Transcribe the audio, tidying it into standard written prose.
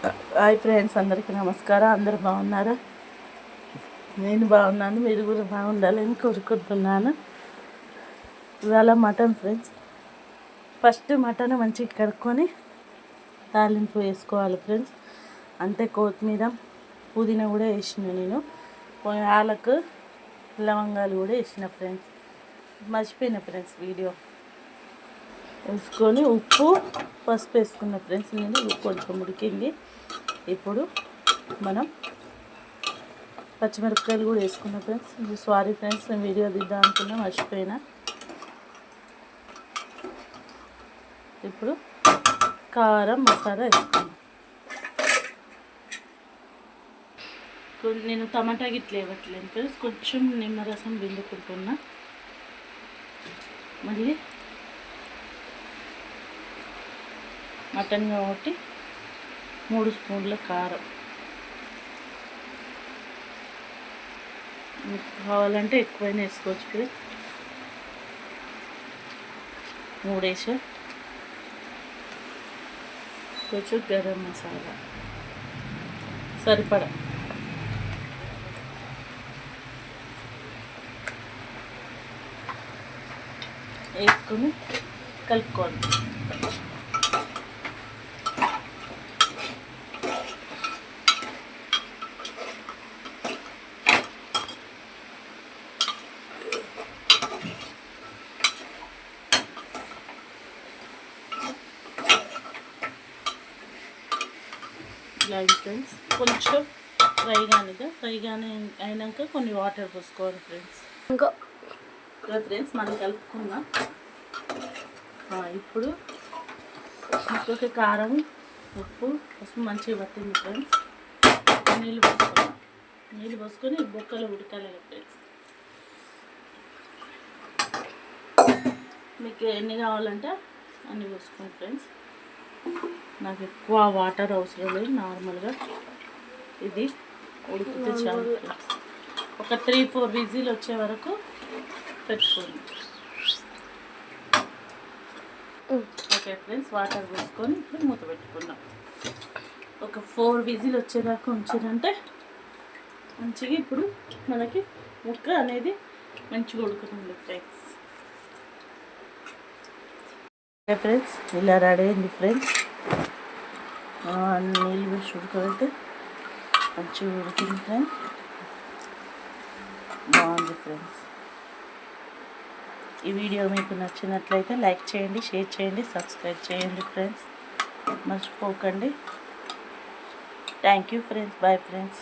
Hi friends, అందరికీ నమస్కారం. అందరు బాగున్నారా? నేను బాగున్నాను, మీరు కూడా బాగుండాలని కోరుకుంటున్నాను. ఇవాళ మటన్ ఫ్రెండ్స్. ఫస్ట్ మటన్ మంచిగా కడుక్కొని తాలింపు వేసుకోవాలి ఫ్రెండ్స్. అంటే కొత్తిమీర, పుదీనా కూడా వేసిన, నేను ఆలకు లవంగాలు కూడా వేసిన ఫ్రెండ్స్. మర్చిపోయిన ఫ్రెండ్స్ వీడియో వేసుకొని ఉప్పు పసుపు వేసుకున్న ఫ్రెండ్స్. నేను కొంచెం ఉడికింది. ఇప్పుడు మనం పచ్చిమిరపకాయలు కూడా వేసుకున్నాం ఫ్రెండ్స్. సారీ ఫ్రెండ్స్, నేను వీడియో దిద్దాం అనుకున్నా, మర్చిపోయినా. ఇప్పుడు కారం మసాలా వేసుకున్నాను. నేను టమాటా గిట్ల ఇవ్వట్లేదు ఫ్రెండ్స్, కొంచెం నిమ్మరసం పిండుకుంటున్నా. మళ్ళీ మటన్ కాబట్టి 3 స్పూన్ల కారం. కావాలంటే ఎక్కువైనా వేసుకోవచ్చు ఫ్రెండ్స్. 3 వేసా. కొంచెం గరం మసాలా సరిపడా వేసుకొని కలుపుకోండి. ఇలాగే ఫ్రెండ్స్, కొంచెం ఫ్రైగానే అయినాక కొన్ని వాటర్ పోసుకోవాలి ఫ్రెండ్స్. ఇంకా ఫ్రెండ్స్ మనం కలుపుకున్నాం. ఇప్పుడు ఇంకొక కారం, ఉప్పు, పసుపు మంచిగా పట్టింది ఫ్రెండ్స్. నీళ్ళు పోసుకొని బొక్కలు ఉడకాలి ఫ్రెండ్స్. మీకు ఎన్ని కావాలంటే అన్ని పోసుకోండి ఫ్రెండ్స్. నాకు ఎక్కువ వాటర్ అవసరం లేదు, నార్మల్గా ఇది ఉడికితే చాలు ఫ్రెండ్స్. ఒక 3-4 విజిల్ వచ్చే వరకు పెట్టుకోండి. ఓకే ఫ్రెండ్స్, వాటర్ పోసుకొని ఇప్పుడు మూత పెట్టుకుందాం. ఒక 4 విజిల్ వచ్చేదాకా ఉంచారంటే మంచిగా ఇప్పుడు మనకి ముక్క అనేది మంచిగా ఉడుకుతుంది ఫ్రెండ్స్. ఓకే ఫ్రెండ్స్, ఇలా రెడీ అయింది ఫ్రెండ్స్. నీళ్ళు వేసి ఉడకబెడితే మంచిగా ఉడికింది ఫ్రెండ్స్. బాగుంది ఫ్రెండ్స్. ఈ వీడియో మీకు నచ్చినట్లయితే లైక్ చేయండి, షేర్ చేయండి, సబ్స్క్రైబ్ చేయండి ఫ్రెండ్స్. మర్చిపోకండి. Thank you friends. Bye friends.